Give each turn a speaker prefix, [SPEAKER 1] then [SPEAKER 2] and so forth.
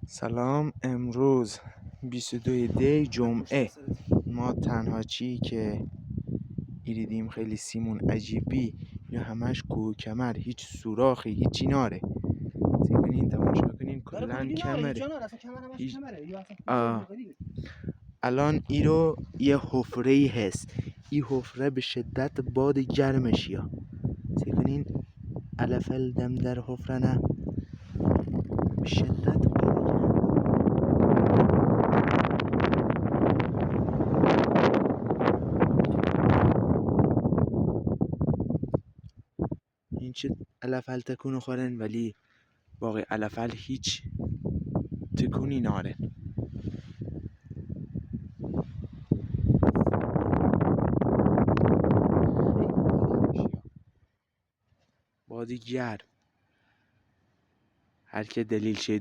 [SPEAKER 1] سلام. امروز 22 دی جمعه ما تنها چی که ایریدیم خیلی سیمون عجیبی یا همش کوه کمر، هیچ سوراخی هیچی ناره. کنین تماشا کنین کلن کمره هیچ... الان ایرو یه حفره‌ای هست. این حفره به شدت باد گرمش یا کنین علفل دم در حفره نه به شدت باد گرم. این چه علفل تکونو خورن ولی باقی علفل هیچ تکونی ناره. بادی گرم هر که دلیل شه